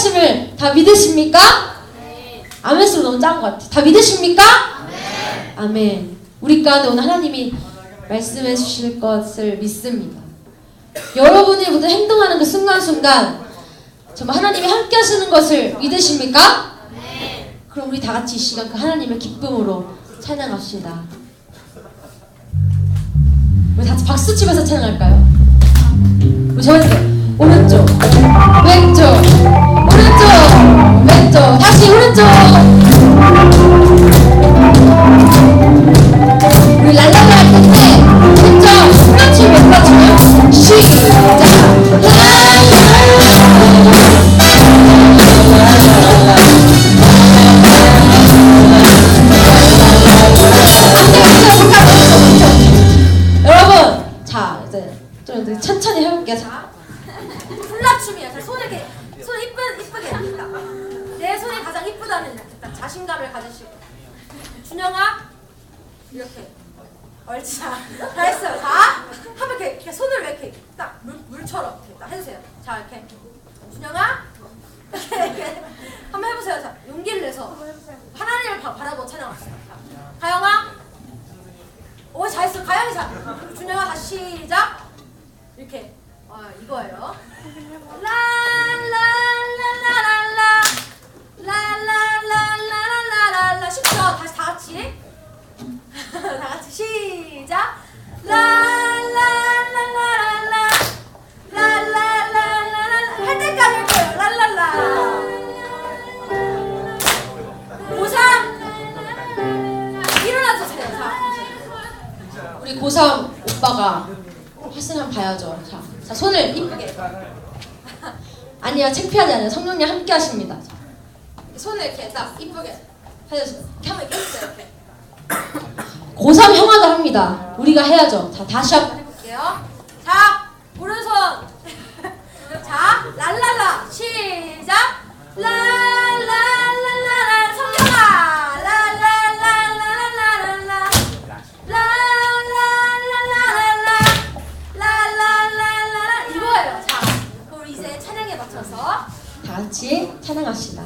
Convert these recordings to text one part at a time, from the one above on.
하심을 다 믿으십니까? 네. 아멘 소리 너무 작은 것 같아. 다 믿으십니까? 네. 아멘. 우리 가운데 오늘 하나님이 말씀해 주실 것을 믿습니다. 여러분이 모두 행동하는 그 순간순간 정말 하나님이 함께 하시는 것을 믿으십니까? 네. 그럼 우리 다 같이 이 시간 그 하나님을 기쁨으로 찬양합시다. 우리 다 같이 박수 치면서 찬양할까요? 우리 저한테 오른쪽, 왼쪽, 오른쪽, 왼쪽, 다시 오른쪽. 우리 랄랄라 할 텐데 왼쪽 신경치 왼쪽이요. 시작. 여러분, 자 이제 좀 천천히 해볼게요. 자, 훌라춤이야. 자, 손을 이렇게 손 이쁘게 딱. 내 손이 가장 이쁘다는 딱 자신감을 가지시고. 준영아 이렇게. 옳지. 자, 잘했어요. 자, 한번 이렇게 손을 왜 이렇게 딱 물처럼 이렇게 딱 해주세요. 자, 이렇게 준영아 이렇게 한번 해보세요. 자, 용기를 내서 하나님을 바라보고 찬양합시다. 자, 가영아. 오, 잘했어. 가영이 자. 준영아 다시 시작. 이렇게. 이거예요. 라라라라라라 라라라라라라라 쉽죠? 다시 다 같이. 다 같이 시작. 라라라라라라 라라라라라 할 때까지 할 거예요. 랄랄라. 고3 일어나 주세요. 자. 우리 고3 오빠가 했으면 봐야죠. 자, 손을 이쁘게. 아니요, 창피하지 않아요. 성령님 함께 하십니다. 자, 손을 이렇게 딱 이쁘게 해주세요. 이렇게 한번 이렇게 해주세요. 이렇게. 고3 형아도 합니다. 우리가 해야죠. 자, 다시 한번 해볼게요. 자, 오른손. 자, 랄랄라. 시작. 랄랄랄랄라. 성경아. 랄랄랄랄랄라. 랄랄랄랄라. 랄랄랄랄라. 이거예요. 자, 그럼 이제 찬양에 맞춰서 다 같이 찬양합시다.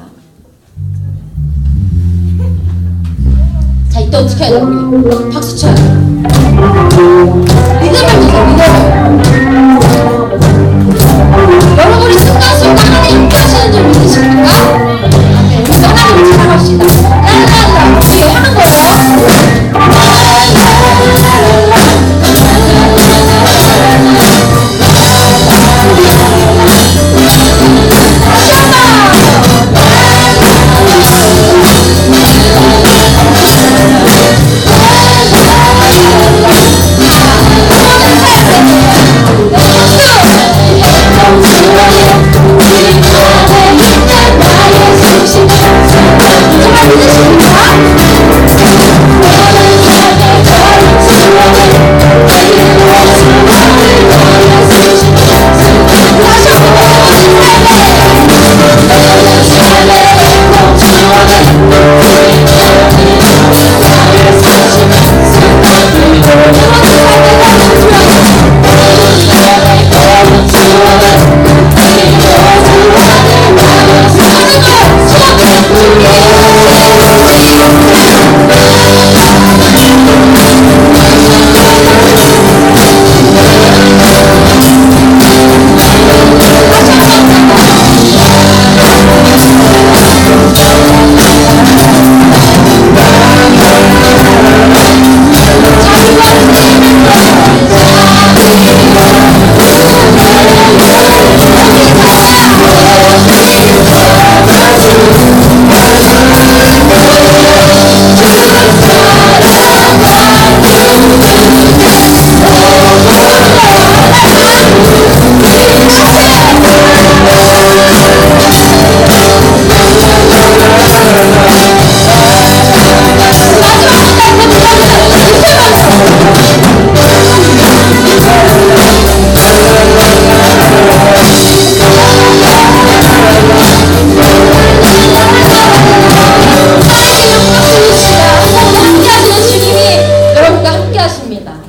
자, 이때 어떻게 해야 돼? 우리 박수 쳐야 돼. 리듬을 주세요. 리듬을. 여러분이 순간순간 하나님 함께 하시는 줄 믿으십니까? 네, 우리 하나님을 찬양합시다. 랄랄라. 우리 하는 거예요.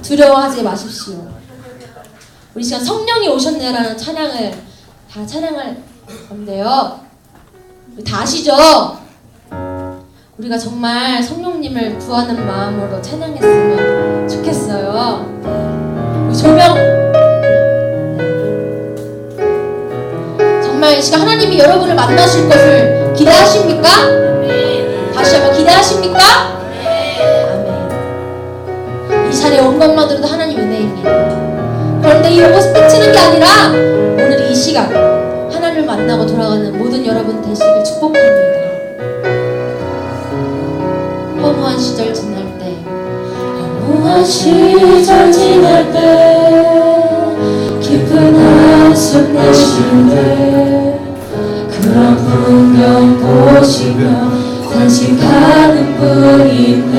두려워하지 마십시오. 우리 시간 성령이 오셨네라는 찬양을 다 찬양할 건데요. 다 아시죠? 우리가 정말 성령님을 구하는 마음으로 찬양했으면 좋겠어요. 우리 조명 정말 이 시간 하나님이 여러분을 만나실 것을 기대하십니까? 다시 한번 기대하십니까? 아멘. 이 자리에 온 것만으로도 하나님 은혜입니다. 그런데 이 로봇 스피치는 게 아니라 오늘 이 시간 하나님을 만나고 돌아가는 모든 여러분 되시길 축복합니다. 허무한 시절 지날 때, 허무한 시절 지날 때, 깊은 한숨 내쉴 때, 그런 풍경 보시며 탄식하는 분이 있네.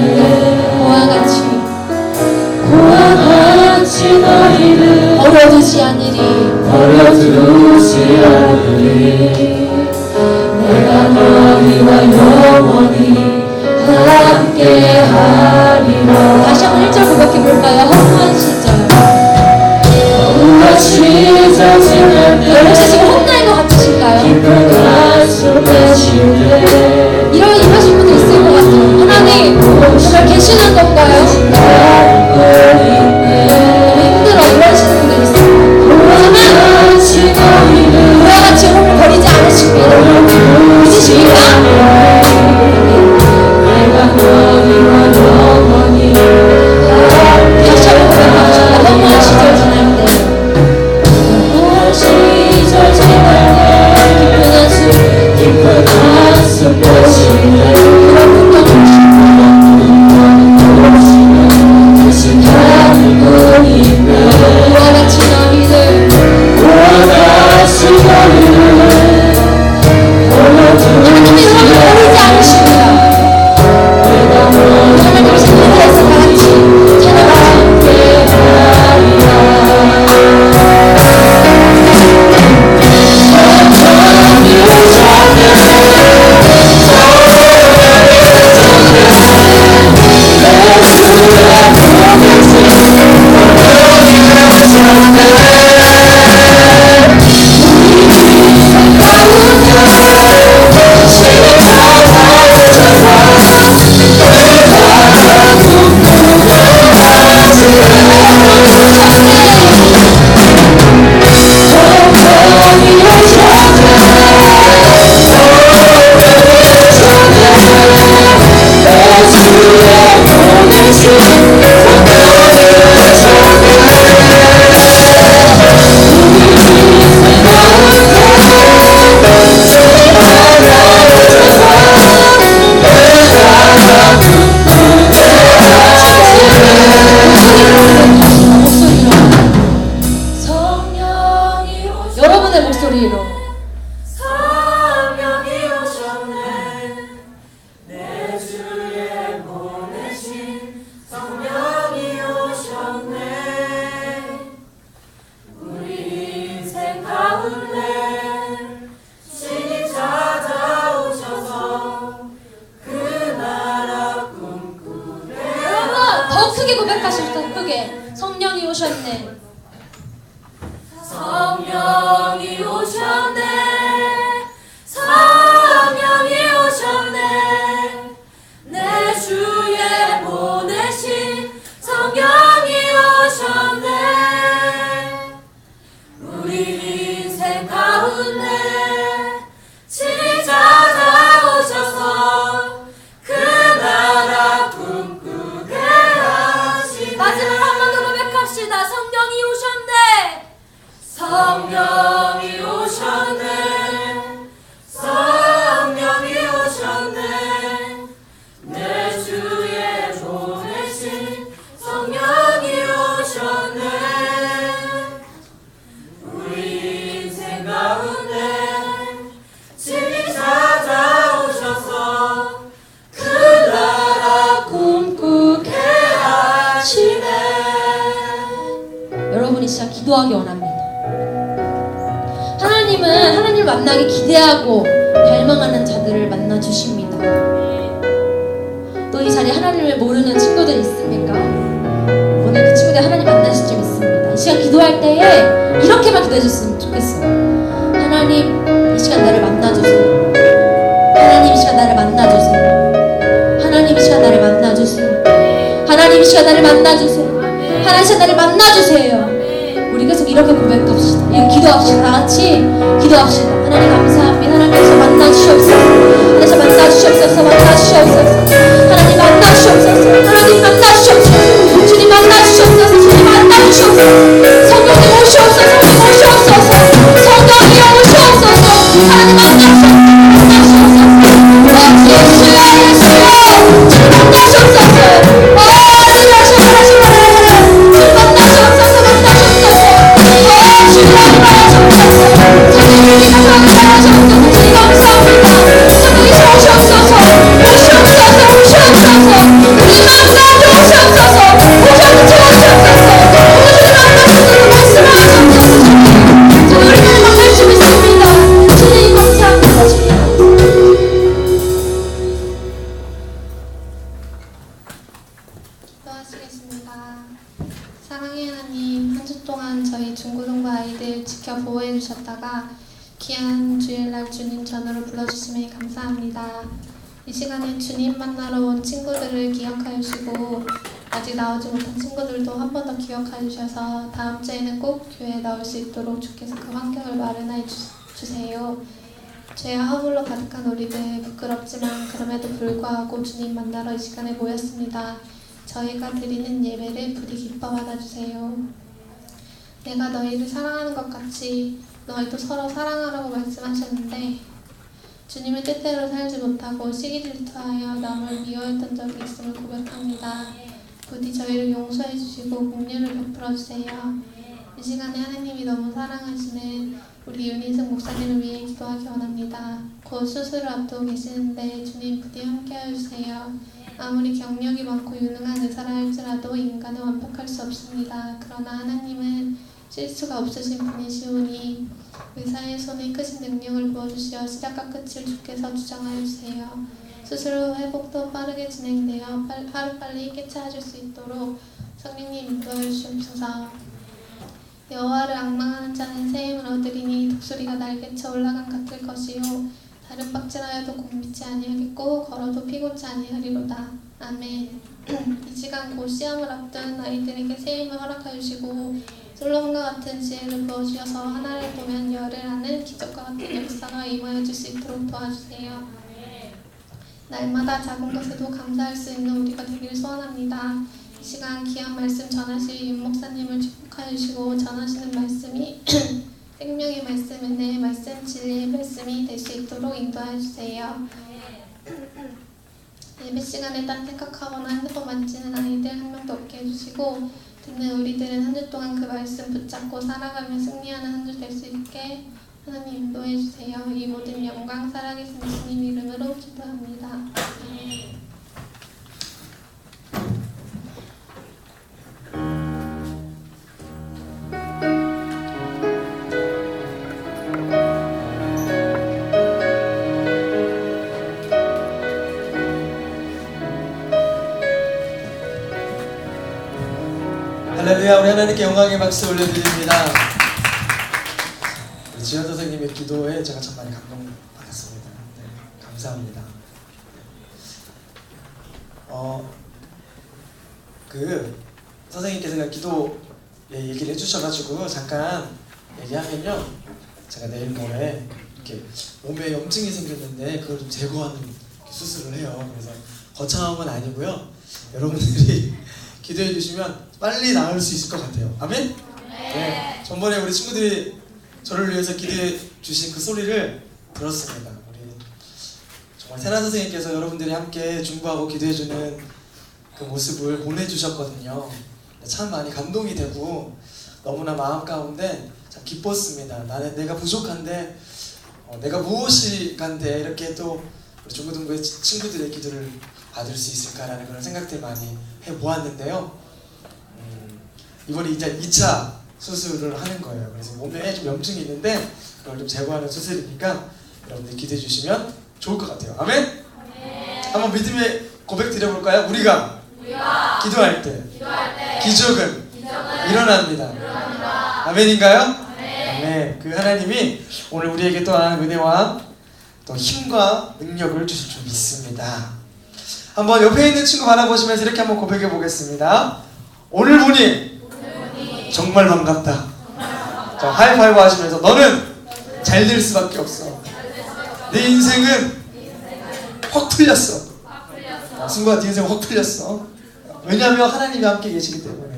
고와 같이 너희를 버려두지 않으리. 내가 너희와 영원히 함께 하리라. 다시 한번 1절 고백해 볼까요? 허무한 시절. 허무한 시절 지날 때. 혹시 지금 혼나인 것 같으신가요? 이러신 분도 있을 것 같아요. 하나님 정말 계시는 건가요? 너무 힘들어 이러시는 분도 있어요. 하지만 우리와 같이 영혼을 버리지 않으십니다. 믿으십니까? 다시 한번 고백합시다. 허무한 시절 지날 때, 허무한 시절 지날 때, 깊은 한숨 내쉬네. 그런 풍경 다시 가는 분이 있네. 그와 같이 너희를 하나님이 여러분을 버리지 않으십니다. 하나님 생각해서 다 같이 찬양하자. 여러분의 목소리로 성령이 오셨네. 내 주에 보내신 성령이 오셨네. 우리 인생 가운데 신이 찾아오셔서 그 나라 꿈꾸네. 여러분 더 크게 고백하실 더 크게. 성령이 오셨네. 성령이 오셨네. 성령이 오셨네. 내 주에 보내신 성령이 오셨네. 우리 인생 가운데 친히 찾아오셔서 그 나라 꿈꾸게 하시네. 마지막 한 번 더 고백합시다. 성령이 오셨네. 성령이 오셨네. 성령이 오셨네. 내 주에 보내신 성령이 오셨네. 우리 인생 가운데 친히 찾아오셔서 그 나라 꿈꾸게 하시네. 여러분이 진짜 기도하기 원합니다. 하나님은 하나님을 만나기 기대하고 갈망하는 자들을 만나 주십니다. 또 이 자리에 하나님을 모르는 친구들 있습니까? 오늘 그 친구들 하나님 만나실 줄 믿습니다. 이 시간 기도할 때에 이렇게만 기도해 줬으면 좋겠어요. 하나님 이 시간 나를 만나주세요. 주여 나를 만나주세요. 하나님 주여 나를 만나주세요. 우리 계속 이렇게 고백합시다. 이렇게 기도합시다. 다같이 기도합시다. 하나님 감사합니다. 하나님께서 만나주시옵소서. 하나님께서 만나주시옵소서. 만나주시옵소서. 하나님 만나주시옵소서. 하나님 만나주시옵소서. 주님 만나주시옵소서. 주님 만나주시옵소서. 성령님 오시옵소서. 성령 오시옵소서. 성령이 오시옵소서. 하나님 만나주시옵소서. 예수야 예수야 주님 만나주옵소서. 주님 만나주옵소서. 기도하시겠습니다. 사랑의 하나님, 한 주 동안 저희 중고등부 아이들 지켜 보호해 주셨다가 귀한 주일날 주님 전으로 불러주심에 감사합니다. 이 시간에 주님 만나러 온 친구들을 기억하여 주시고 아직 나오지 못한 친구들도 한 번 더 기억하여 주셔서 다음 주에는 꼭 교회에 나올 수 있도록 주께서 그 환경을 마련해 주세요. 죄와 허물로 가득한 우리들 부끄럽지만 그럼에도 불구하고 주님 만나러 이 시간에 모였습니다. 저희가 드리는 예배를 부디 기뻐 받아주세요. 내가 너희를 사랑하는 것 같이 너희도 서로 사랑하라고 말씀하셨는데 주님의 뜻대로 살지 못하고 시기 질투하여 남을 미워했던 적이 있음을 고백합니다. 부디 저희를 용서해 주시고 긍휼을 베풀어 주세요. 이 시간에 하나님이 너무 사랑하시는 우리 윤희승 목사님을 위해 기도하기 원합니다. 곧 수술을 앞두고 계시는데 주님 부디 함께하여 주세요. 아무리 경력이 많고 유능한 의사라 할지라도 인간은 완벽할 수 없습니다. 그러나 하나님은 실수가 없으신 분이시오니 의사의 손에 크신 능력을 부어주시어 시작과 끝을 주께서 주장하여 주세요. 수술 후 회복도 빠르게 진행되어 하루빨리 깨끗해질 수 있도록 성령님 인도하여 주시옵소서. 여호와를 앙망하는 자는 새 힘을 얻으리니 독수리가 날개쳐 올라간 같을 것이요 다른 박질하여도 곤비치 아니하겠고 걸어도 피곤치 아니하리로다. 아멘. 이 시간 곧 시험을 앞둔 아이들에게 새 힘을 허락하여 주시고 솔로몬과 같은 지혜를 부어주셔서 하나를 보면 열을 하는 기적과 같은 역사가 임하여 줄 수 있도록 도와주세요. 날마다 작은 것에도 감사할 수 있는 우리가 되길 소원합니다. 이 시간 귀한 말씀 전하실 윤 목사님을 축복하여 주시고 전하시는 말씀이 생명의 말씀이네 말씀 진리의 말씀이 될 수 있도록 인도하여 주세요. 예배 시간에 딴 생각하거나 핸드폰 만지는 아이들 한 명도 없게 해주시고 듣는 우리들은 한 주 동안 그 말씀 붙잡고 살아가며 승리하는 한 주 될 수 있게 하나님 인도해 주세요. 이 모든 영광 살아계신 예수님 이름으로 기도합니다. 아멘. 할렐루야. 우리 하나님께 영광의 박수 올려드립니다. 우리 지현 선생님의 기도에 제가 참 많이 감동받았습니다. 네, 감사합니다. 선생님께서 기도 얘기를 해주셔가지고 잠깐 얘기하면요, 제가 내일 모레 이렇게 몸에 염증이 생겼는데 그걸 좀 제거하는 수술을 해요. 그래서 거창한 건 아니고요. 여러분들이 기도해 주시면 빨리 나을 수 있을 것 같아요. 아멘? 네. 전번에 우리 친구들이 저를 위해서 기도해 주신 그 소리를 들었습니다. 우리 정말 세나 선생님께서 여러분들이 함께 중보하고 기도해 주는 그 모습을 보내주셨거든요. 참 많이 감동이 되고 너무나 마음 가운데 참 기뻤습니다. 내가 부족한데 내가 무엇이 간데 이렇게 또 우리 중고등부의 친구들의 기도를 받을 수 있을까라는 그런 생각들 많이 해보았는데요. 이번에 이제 2차 수술을 하는 거예요. 그래서 몸에 좀 염증이 있는데 그걸 좀 제거하는 수술이니까 여러분들 기대해 주시면 좋을 것 같아요. 아멘? 한번 믿음의 고백 드려볼까요? 우리가 기도할 때 기적은 일어납니다. 아멘인가요? 아멘. 그 하나님이 오늘 우리에게 또한 은혜와 또 힘과 능력을 주실 줄 믿습니다. 한번 옆에 있는 친구 바라보시면서 이렇게 한번 고백해 보겠습니다. 오늘 보니 정말 반갑다. 자, 하이파이브 하시면서 너는 잘 될 수밖에 없어. 네 인생은 확 틀렸어. 승구가 네 인생 확 틀렸어. 왜냐하면 하나님이 함께 계시기 때문에.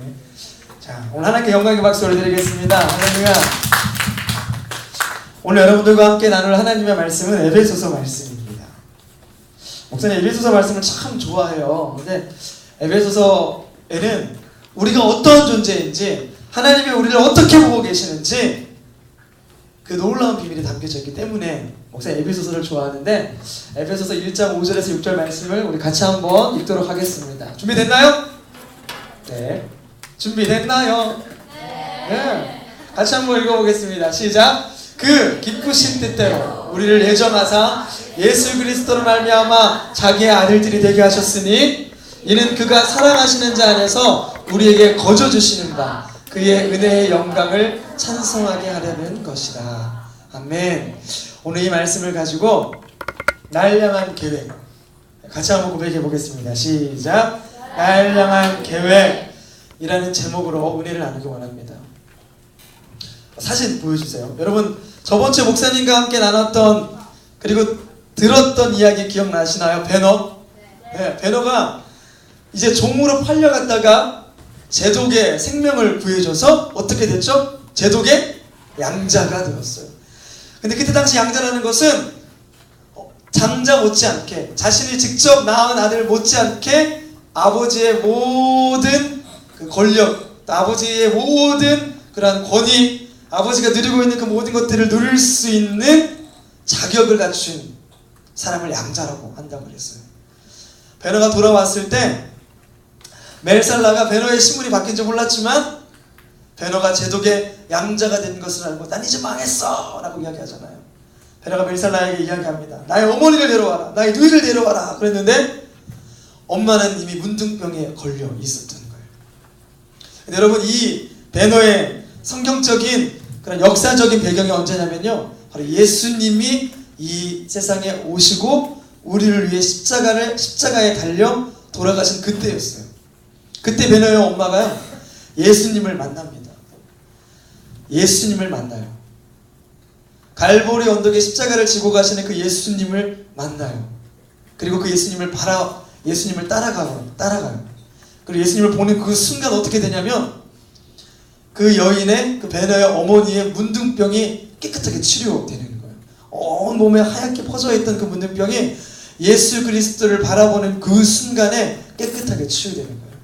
자, 오늘 하나님께 영광의 박수 올려드리겠습니다. 할렐루야. 오늘 여러분들과 함께 나눌 하나님의 말씀은 에베소서 말씀입니다. 목사님 에베소서 말씀을 참 좋아해요. 근데 에베소서에는 우리가 어떤 존재인지, 하나님이 우리를 어떻게 보고 계시는지 그 놀라운 비밀이 담겨져 있기 때문에 목사님 에베소서를 좋아하는데, 에베소서 1장 5절에서 6절 말씀을 우리 같이 한번 읽도록 하겠습니다. 준비됐나요? 네. 준비됐나요? 네. 같이 한번 읽어보겠습니다. 시작. 그 기쁘신 뜻대로 우리를 예정하사 예수 그리스도로 말미암아 자기의 아들들이 되게 하셨으니, 이는 그가 사랑하시는 자 안에서 우리에게 거저 주시는 바 그의 은혜의 영광을 찬송하게 하려는 것이다. 아멘. 오늘 이 말씀을 가지고 날 향한 계획 같이 한번 고백해 보겠습니다. 시작. 날 향한 계획이라는 제목으로 은혜를 나누기 원합니다. 사진 보여주세요. 여러분 저번주에 목사님과 함께 나눴던 그리고 들었던 이야기 기억나시나요? 배너? 네, 배너가 이제 종으로 팔려갔다가 제독의 생명을 구해줘서 어떻게 됐죠? 제독의 양자가 되었어요. 근데 그때 당시 양자라는 것은 장자 못지않게, 자신이 직접 낳은 아들 못지않게 아버지의 모든 그 권력, 아버지의 모든 그러한 권위, 아버지가 누리고 있는 그 모든 것들을 누릴 수 있는 자격을 갖춘 사람을 양자라고 한다고 그랬어요. 베너가 돌아왔을 때 멜살라가 베너의 신분이 바뀐 줄 몰랐지만 베너가 제독의 양자가 된 것을 알고 난 이제 망했어 라고 이야기하잖아요. 베너가 멜살라에게 이야기합니다. 나의 어머니를 데려와라, 나의 누이를 데려와라 그랬는데 엄마는 이미 문둥병에 걸려 있었던 거예요. 근데 여러분 이 베너의 성경적인 그런 역사적인 배경이 언제냐면요, 바로 예수님이 이 세상에 오시고 우리를 위해 십자가에 달려 돌아가신 그때였어요. 그때 베너의 엄마가요 예수님을 만납니다. 예수님을 만나요. 갈보리 언덕에 십자가를 지고 가시는 그 예수님을 만나요. 그리고 그 예수님을 따라가요. 그리고 예수님을 보는 그 순간 어떻게 되냐면 그 여인의, 그 베너의 어머니의 문둥병이 깨끗하게 치료되는 거예요. 온 몸에 하얗게 퍼져있던 그 문둥병이 예수 그리스도를 바라보는 그 순간에 깨끗하게 치유되는 거예요.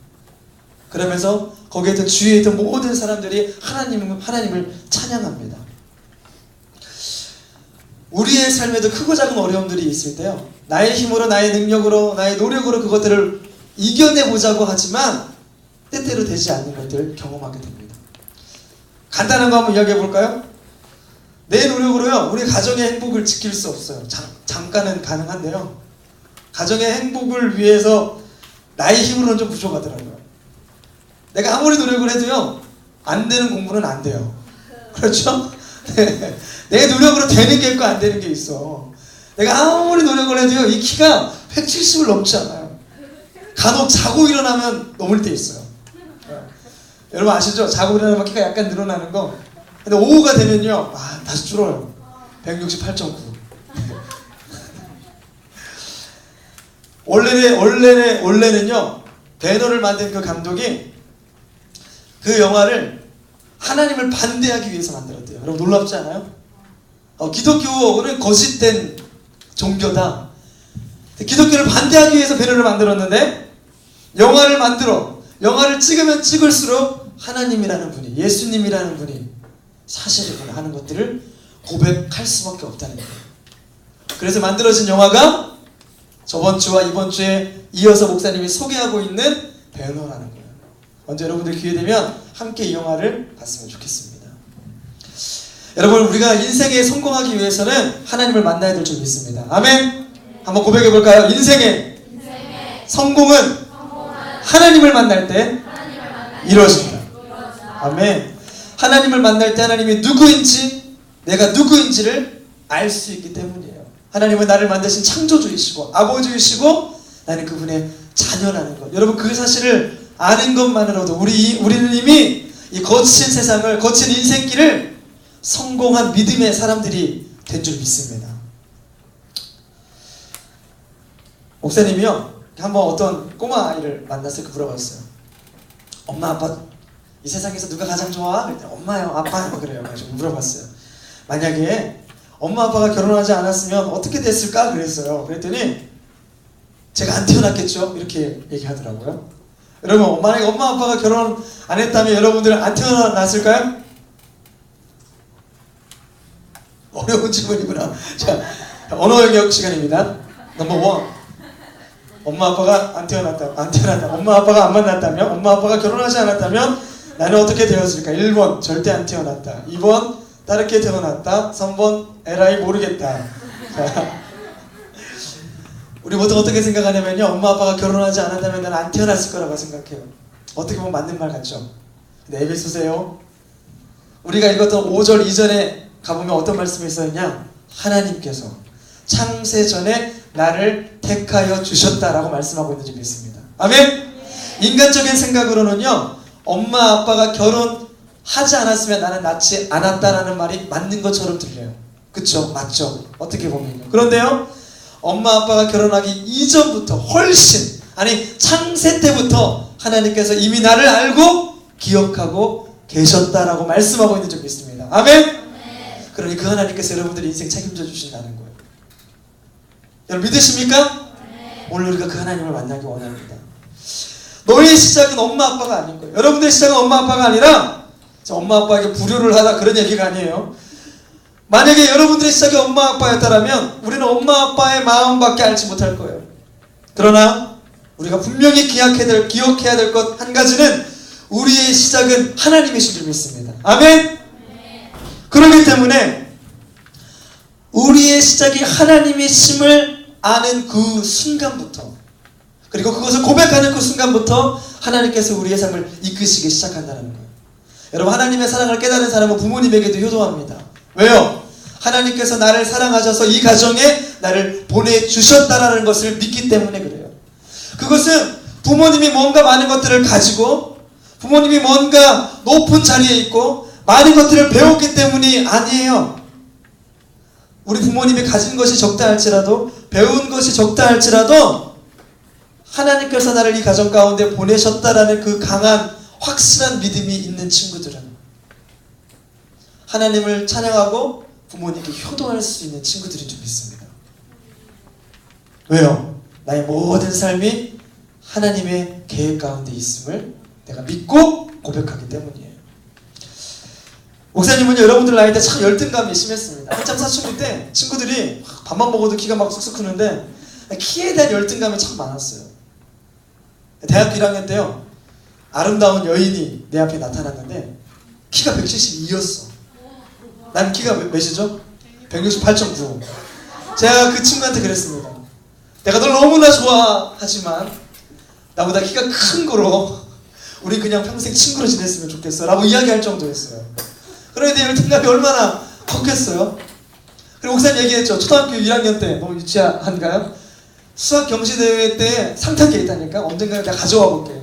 그러면서 거기에 있던 주위에 있던 모든 사람들이 하나님을 찬양합니다. 우리의 삶에도 크고 작은 어려움들이 있을 때요, 나의 힘으로, 나의 능력으로, 나의 노력으로 그것들을 이겨내보자고 하지만 때때로 되지 않는 것들을 경험하게 됩니다. 간단한 거 한번 이야기해 볼까요? 내 노력으로요 우리 가정의 행복을 지킬 수 없어요. 잠깐은 가능한데요, 가정의 행복을 위해서 나의 힘으로는 좀 부족하더라고요. 내가 아무리 노력을 해도요 안 되는 공부는 안 돼요. 그렇죠? 내 노력으로 되는 게 있고 안 되는 게 있어. 내가 아무리 노력을 해도요 이 키가 170을 넘지 않아요. 간혹 자고 일어나면 넘을 때 있어요. 여러분 아시죠? 자고 일어나면 키가 약간 늘어나는 거. 근데 오후가 되면요 다시 줄어요. 168.9. 원래는요 배너를 만든 그 감독이 그 영화를 하나님을 반대하기 위해서 만들었대요. 여러분 놀랍지 않아요? 기독교는 거짓된 종교다. 기독교를 반대하기 위해서 배너를 만들었는데 영화를 찍으면 찍을수록 하나님이라는 분이, 예수님이라는 분이 사실이구나 하는 것들을 고백할 수밖에 없다는 거예요. 그래서 만들어진 영화가 저번 주와 이번 주에 이어서 목사님이 소개하고 있는 배너라는 거예요. 언제 여러분들 기회 되면 함께 이 영화를 봤으면 좋겠습니다. 여러분 우리가 인생에 성공하기 위해서는 하나님을 만나야 될 줄 믿습니다. 아멘. 한번 고백해 볼까요? 인생의 성공은 하나님을 만날 때 이루어진다. 아멘. 하나님을 만날 때 하나님이 누구인지, 내가 누구인지를 알 수 있기 때문이에요. 하나님은 나를 만드신 창조주이시고 아버지이시고 나는 그분의 자녀라는 것. 여러분 그 사실을 아는 것만으로도 우리는 이미 이 거친 세상을, 거친 인생길을 성공한 믿음의 사람들이 된 줄 믿습니다. 목사님이요 한번 어떤 꼬마 아이를 만났을 때 물어봤어요. 엄마 아빠 이 세상에서 누가 가장 좋아? 그랬더니 엄마요 아빠요 그래요. 그래서 물어봤어요. 만약에 엄마 아빠가 결혼하지 않았으면 어떻게 됐을까? 그랬어요. 그랬더니 제가 안 태어났겠죠? 이렇게 얘기하더라고요. 여러분 만약에 엄마 아빠가 결혼 안 했다면 여러분들은 안 태어났을까요? 어려운 질문이구나. 자, 언어 영역 시간입니다. 넘버 1. 엄마 아빠가 안 태어났다. 엄마 아빠가 안 만났다면, 엄마 아빠가 결혼하지 않았다면 나는 어떻게 되었을까? 1번 절대 안 태어났다. 2번 다르게 태어났다. 3번 에라이 모르겠다. 자, 우리 보통 어떻게 생각하냐면요, 엄마 아빠가 결혼하지 않았다면 나는 안 태어났을 거라고 생각해요. 어떻게 보면 맞는 말 같죠? 근데 에베소서요, 우리가 읽었던 5절 이전에 가보면 어떤 말씀이 있었냐? 하나님께서 창세 전에 나를 택하여 주셨다라고 말씀하고 있는 줄 믿습니다. 아멘? 인간적인 생각으로는요, 엄마 아빠가 결혼하지 않았으면 나는 낳지 않았다라는 말이 맞는 것처럼 들려요. 그쵸? 맞죠? 어떻게 보면요. 그런데요, 엄마 아빠가 결혼하기 이전부터 훨씬, 아니 창세 때부터 하나님께서 이미 나를 알고 기억하고 계셨다라고 말씀하고 있는 줄 믿습니다. 아멘? 그러니 그 하나님께서 여러분들의 인생 책임져 주신다는 거예요. 여러분 믿으십니까? 오늘 우리가 그 하나님을 만나기 원합니다. 너의 시작은 엄마 아빠가 아닌 거예요. 여러분들의 시작은 엄마 아빠가 아니라 엄마 아빠에게 불효를 하다 그런 얘기가 아니에요. 만약에 여러분들의 시작이 엄마 아빠였다면 우리는 엄마 아빠의 마음밖에 알지 못할 거예요. 그러나 우리가 분명히 기억해야 될 것 한 가지는 우리의 시작은 하나님이신 줄 믿습니다. 아멘? 그렇기 때문에 우리의 시작이 하나님이심을 아는 그 순간부터, 그리고 그것을 고백하는 그 순간부터 하나님께서 우리의 삶을 이끄시기 시작한다는 거예요. 여러분 하나님의 사랑을 깨달은 사람은 부모님에게도 효도합니다. 왜요? 하나님께서 나를 사랑하셔서 이 가정에 나를 보내주셨다라는 것을 믿기 때문에 그래요. 그것은 부모님이 뭔가 많은 것들을 가지고 부모님이 뭔가 높은 자리에 있고 많은 것들을 배웠기 때문이 아니에요. 우리 부모님이 가진 것이 적다 할지라도, 배운 것이 적다 할지라도 하나님께서 나를 이 가정 가운데 보내셨다라는 그 강한 확실한 믿음이 있는 친구들은 하나님을 찬양하고 부모님께 효도할 수 있는 친구들인 줄 믿습니다. 왜요? 나의 모든 삶이 하나님의 계획 가운데 있음을 내가 믿고 고백하기 때문이에요. 목사님은 여러분들 나이 때 참 열등감이 심했습니다. 한참 사춘기 때 친구들이 밥만 먹어도 키가 막 쑥쑥 크는데 키에 대한 열등감이 참 많았어요. 대학교 1학년 때요, 아름다운 여인이 내 앞에 나타났는데 키가 172였어. 난 키가 몇이죠? 168.9. 제가 그 친구한테 그랬습니다. 내가 널 너무나 좋아하지만 나보다 키가 큰 거로 우리 그냥 평생 친구로 지냈으면 좋겠어 라고 이야기할 정도였어요. 그런데 열등감이 얼마나 컸겠어요? 그리고 목사님 얘기했죠. 초등학교 1학년 때 너무 유치한가요? 수학 경시대회 때 상 탄 게 있다니까. 언젠가 내가 가져와 볼게.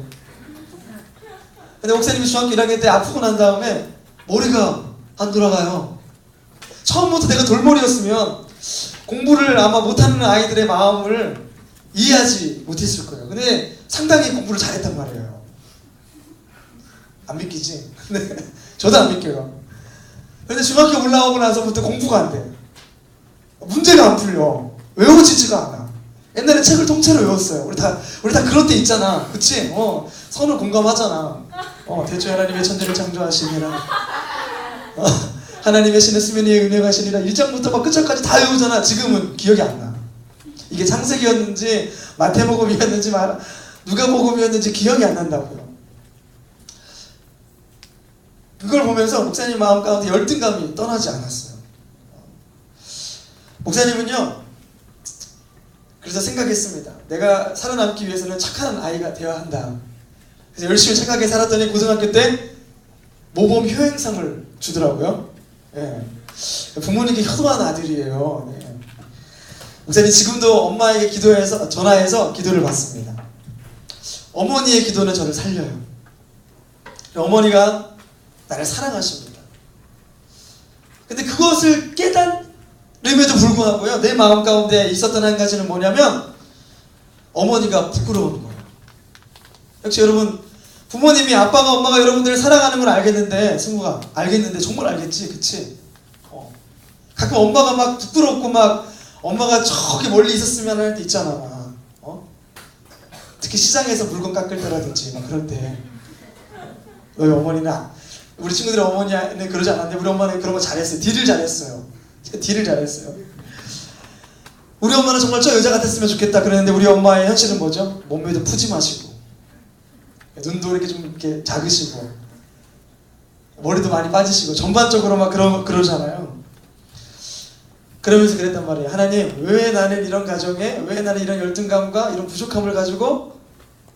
근데 목사님이 중학교 1학년 때 아프고 난 다음에 머리가 안 돌아가요. 처음부터 내가 돌머리였으면 공부를 아마 못하는 아이들의 마음을 이해하지 못했을 거예요. 근데 상당히 공부를 잘했단 말이에요. 안 믿기지? 근데 저도 안 믿겨요. 근데 중학교 올라오고 나서부터 공부가 안 돼. 문제가 안 풀려. 외워지지가 않아. 옛날에 책을 통째로 외웠어요. 우리 다 그럴 때 있잖아. 그치? 선을 공감하잖아. 대주 하나님의 천지를 창조하시니라. 하나님의 신의 수면 위에 운행하시니라. 1장부터 막 끝장까지 다 외우잖아. 지금은 기억이 안 나. 이게 창세기였는지 마태복음이었는지 누가복음이었는지 기억이 안 난다고요. 그걸 보면서 목사님 마음 가운데 열등감이 떠나지 않았어요. 목사님은요, 그래서 생각했습니다. 내가 살아남기 위해서는 착한 아이가 되어야 한다. 그래서 열심히 착하게 살았더니 고등학교 때 모범 효행상을 주더라고요. 예. 부모님께 효도한 아들이에요. 네. 목사님 지금도 엄마에게 기도해서 전화해서 기도를 받습니다. 어머니의 기도는 저를 살려요. 어머니가 나를 사랑하십니다. 근데 그것을 깨달음에도 불구하고요, 내 마음 가운데 있었던 한 가지는 뭐냐면 어머니가 부끄러운 거예요. 역시 여러분, 부모님이 아빠가 엄마가 여러분들을 사랑하는 걸 알겠는데, 승우가 알겠는데 정말 알겠지, 그치? 가끔 엄마가 막 부끄럽고 막 엄마가 저기 멀리 있었으면 할 때 있잖아. 특히 시장에서 물건 깎을 때라든지 막 그럴 때, 너희 어머니는, 우리 친구들의 어머니는 그러지 않았는데 우리 엄마는 그런 거 잘했어요. 딜을 잘했어요. 딜을 잘했어요. 우리 엄마는 정말 저 여자 같았으면 좋겠다 그랬는데 우리 엄마의 현실은 뭐죠? 몸매도 푸짐하시고 눈도 이렇게 좀 이렇게 작으시고 머리도 많이 빠지시고 전반적으로 막 그러잖아요. 그러면서 그랬단 말이에요. 하나님, 왜 나는 이런 가정에, 왜 나는 이런 열등감과 이런 부족함을 가지고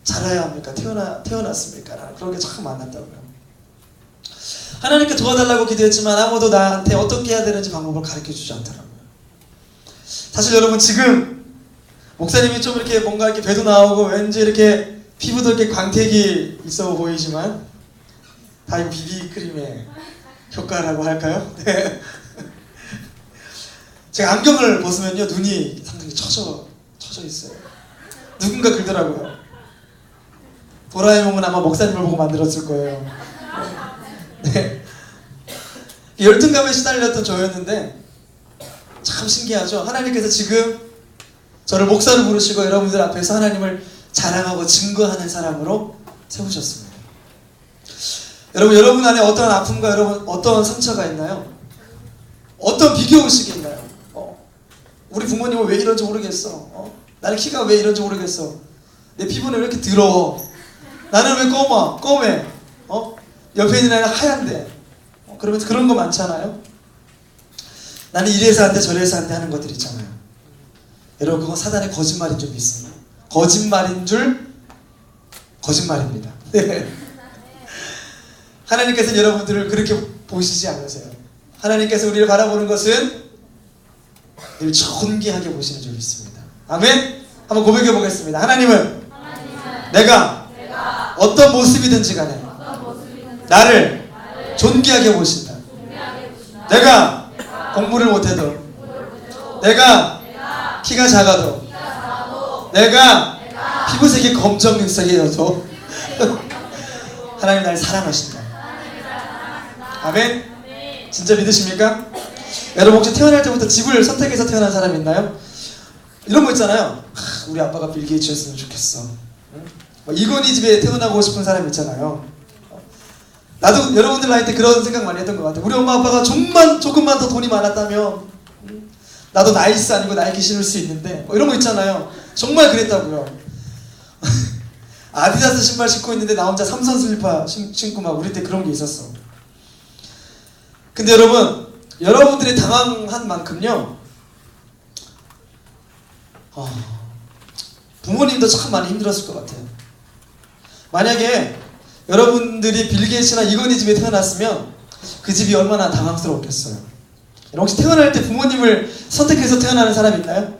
자라야 합니까? 태어났습니까? 나는 그런 게 참 많았다고요. 하나님께 도와달라고 기도했지만 아무도 나한테 어떻게 해야 되는지 방법을 가르쳐주지 않더라고요. 사실 여러분, 지금 목사님이 좀 이렇게 뭔가 이렇게 배도 나오고 왠지 이렇게 피부도 이렇게 광택이 있어 보이지만 다 이 비비크림의 효과라고 할까요? 네. 제가 안경을 벗으면요, 눈이 상당히 처져 있어요. 누군가 그러더라고요. 도라에몽은 아마 목사님을 보고 만들었을 거예요. 네. 열등감에 시달렸던 저였는데 참 신기하죠. 하나님께서 지금 저를 목사로 부르시고 여러분들 앞에서 하나님을 자랑하고 증거하는 사람으로 세우셨습니다. 여러분 안에 어떠한 아픔과 여러분 어떠한 상처가 있나요? 어떤 비교의식이 있나요? 우리 부모님은 왜 이런지 모르겠어. 나는 키가 왜 이런지 모르겠어. 내 피부는 왜 이렇게 더러워. 나는 왜 검해. 옆에 있는 애는 하얀데. 그러면서 그런 거 많잖아요. 나는 이래서 한데 저래서 한데 하는 것들 있잖아요. 여러분, 그건 사단의 거짓말인 줄 믿습니다. 거짓말인 줄 거짓말입니다. 네. 하나님께서는 여러분들을 그렇게 보시지 않으세요. 하나님께서 우리를 바라보는 것은 늘 존귀하게 보시는 줄 믿습니다. 아멘? 한번 고백해 보겠습니다. 하나님은 내가 어떤 모습이든지 간에 나를 존귀하게 보신다. 내가 공부를 못해도, 내가 키가 작아도, 내가 피부색이 검정색이어도 하나님 나를 사랑하신다. 아멘? 진짜 믿으십니까? 여러분, 혹시 태어날 때부터 집을 선택해서 태어난 사람 있나요? 이런 거 있잖아요. 우리 아빠가 빌 게이츠였으면 좋겠어. 이건희 집에 태어나고 싶은 사람 있잖아요. 나도 여러분들 나이 때 그런 생각 많이 했던 것 같아요. 우리 엄마 아빠가 조금만 더 돈이 많았다면 나도 나이스 아니고 나이키 신을 수 있는데, 이런 거 있잖아요. 정말 그랬다고요. 아디다스 신발 신고 있는데 나 혼자 삼선 슬리퍼 신고 막 우리 때 그런 게 있었어. 근데 여러분들이 당황한 만큼요, 부모님도 참 많이 힘들었을 것 같아요. 만약에 여러분들이 빌 게이츠나 이건희 집에 태어났으면 그 집이 얼마나 당황스러웠겠어요. 혹시 태어날 때 부모님을 선택해서 태어나는 사람 있나요?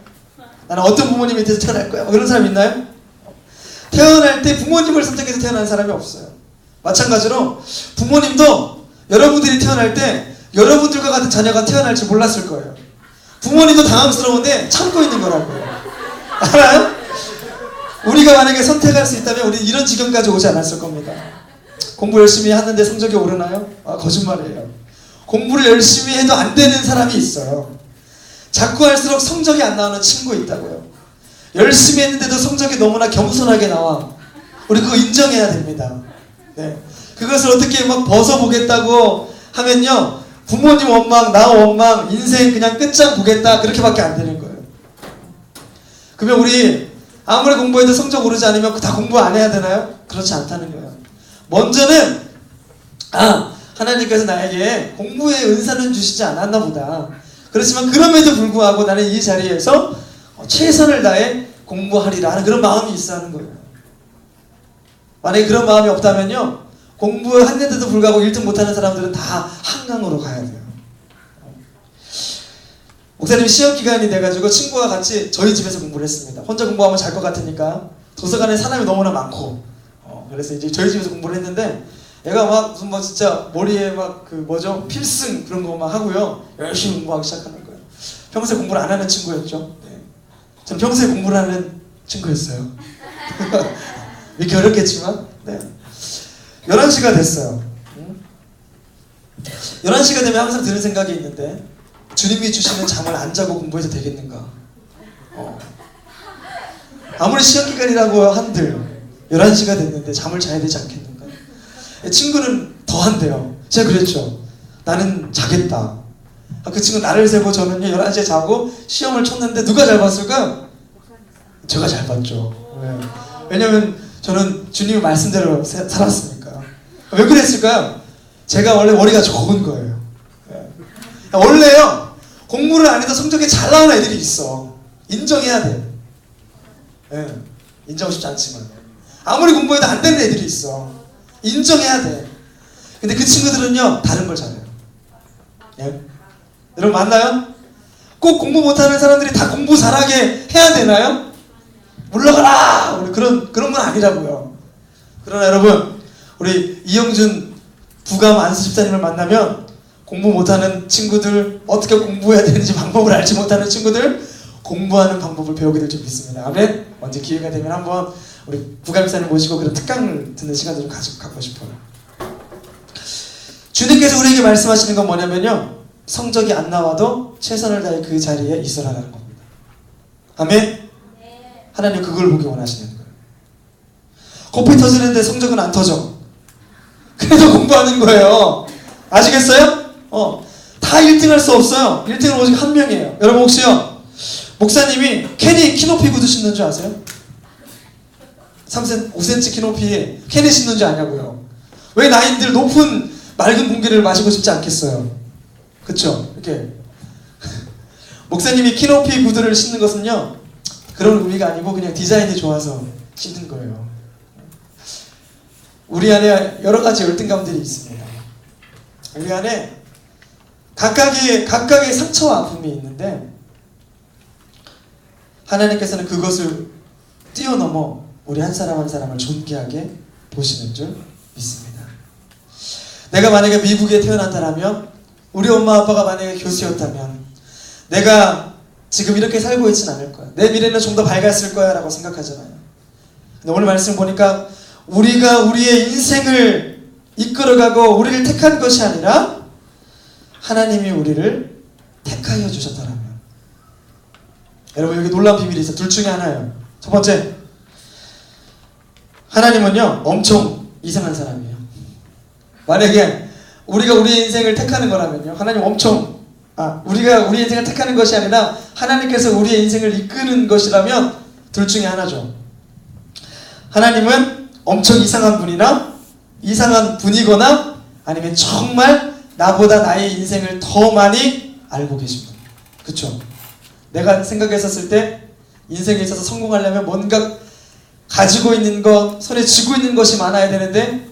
나는 어떤 부모님 밑에서 태어날 거야, 그런 사람 있나요? 태어날 때 부모님을 선택해서 태어나는 사람이 없어요. 마찬가지로 부모님도 여러분들이 태어날 때 여러분들과 같은 자녀가 태어날지 몰랐을 거예요. 부모님도 당황스러운데 참고 있는 거라고요. 알아요? 우리가 만약에 선택할 수 있다면 우리 이런 지경까지 오지 않았을 겁니다. 공부 열심히 하는데 성적이 오르나요? 거짓말이에요. 공부를 열심히 해도 안 되는 사람이 있어요. 자꾸 할수록 성적이 안 나오는 친구 있다고요. 열심히 했는데도 성적이 너무나 겸손하게 나와. 우리 그거 인정해야 됩니다. 네. 그것을 어떻게 막 벗어보겠다고 하면요, 부모님 원망, 나 원망, 인생 그냥 끝장 보겠다, 그렇게밖에 안 되는 거예요. 그러면 우리 아무리 공부해도 성적 오르지 않으면 다 공부 안 해야 되나요? 그렇지 않다는 거예요. 먼저는 하나님께서 나에게 공부의 은사는 주시지 않았나 보다. 그렇지만 그럼에도 불구하고 나는 이 자리에서 최선을 다해 공부하리라 하는 그런 마음이 있어야 하는 거예요. 만약에 그런 마음이 없다면요, 공부했는데도 불구하고 1등 못하는 사람들은 다 한강으로 가야 돼요. 목사님 시험 기간이 돼가지고 친구와 같이 저희 집에서 공부를 했습니다. 혼자 공부하면 잘 것 같으니까 도서관에 사람이 너무나 많고 그래서 이제 저희 집에서 공부를 했는데 얘가 막 무슨 뭐 진짜 머리에 막 그 뭐죠 필승 그런 거 막 하고요 열심히 공부하기 시작하는 거예요. 평소에 공부를 안 하는 친구였죠. 네. 전 평소에 공부를 하는 친구였어요. 이렇게 어렵겠지만 네. 11시가 됐어요. 11시가 되면 항상 드는 생각이 있는데 주님이 주시는 잠을 안 자고 공부해도 되겠는가? 아무리 시험기간이라고 한들 11시가 됐는데 잠을 자야 되지 않겠는가? 친구는 더 한대요. 제가 그랬죠. 나는 자겠다. 그 친구 나를 세고 저는요 11시에 자고 시험을 쳤는데 누가 잘 봤을까? 제가 잘 봤죠. 네. 왜냐면 저는 주님의 말씀대로 살았으니까. 왜 그랬을까요? 제가 원래 머리가 적은 거예요. 네. 원래요 공부를 안 해도 성적이 잘 나오는 애들이 있어. 인정해야 돼. 네. 인정하고 싶지 않지만 아무리 공부해도 안 되는 애들이 있어. 인정해야 돼. 근데 그 친구들은요 다른 걸 잘해요. 예? 여러분 맞나요? 꼭 공부 못하는 사람들이 다 공부 잘하게 해야 되나요? 물러가라! 그런 건 아니라고요. 그러나 여러분 우리 이영준 부감 안수 집사님을 만나면 공부 못하는 친구들 어떻게 공부해야 되는지 방법을 알지 못하는 친구들 공부하는 방법을 배우게 될 줄 믿습니다. 아멘. 언제 기회가 되면 한번 우리 부감 집사님 모시고 그런 특강을 듣는 시간을 좀 갖고 싶어요. 주님께서 우리에게 말씀하시는 건 뭐냐면요 성적이 안 나와도 최선을 다해 그 자리에 있어라라는 겁니다. 아멘. 하나님 그걸 보기 원하시는 거예요. 코피 터지는데 성적은 안 터져. 그래도 공부하는 거예요. 아시겠어요? 다 1등 할 수 없어요. 1등은 오직 한 명이에요. 여러분 혹시요 목사님이 캐니 키높이 구두 신는 줄 아세요? 5cm 키높이 캐니 신는 줄 아냐고요. 왜 나인들 높은 맑은 공기를 마시고 싶지 않겠어요? 그쵸? 이렇게 목사님이 키높이 구두를 신는 것은요 그런 의미가 아니고 그냥 디자인이 좋아서 신는 거예요. 우리 안에 여러 가지 열등감들이 있습니다. 우리 안에 각각의 상처와 아픔이 있는데 하나님께서는 그것을 뛰어넘어 우리 한 사람 한 사람을 존귀하게 보시는 줄 믿습니다. 내가 만약에 미국에 태어난다면 우리 엄마 아빠가 만약에 교수였다면 내가 지금 이렇게 살고 있진 않을 거야. 내 미래는 좀 더 밝았을 거야 라고 생각하잖아요. 근데 오늘 말씀 보니까 우리가 우리의 인생을 이끌어가고 우리를 택한 것이 아니라 하나님이 우리를 택하여 주셨다라면 여러분 여기 놀라운 비밀이 있어요. 둘 중에 하나예요. 첫 번째 하나님은요 엄청 이상한 사람이에요. 만약에 우리가 우리의 인생을 택하는 거라면요 하나님 엄청 우리가 우리의 인생을 택하는 것이 아니라 하나님께서 우리의 인생을 이끄는 것이라면 둘 중에 하나죠. 하나님은 엄청 이상한 분이나 이상한 분이거나 아니면 정말 나보다 나의 인생을 더 많이 알고 계신 분. 그쵸? 내가 생각했었을 때 인생에 있어서 성공하려면 뭔가 가지고 있는 것, 손에 쥐고 있는 것이 많아야 되는데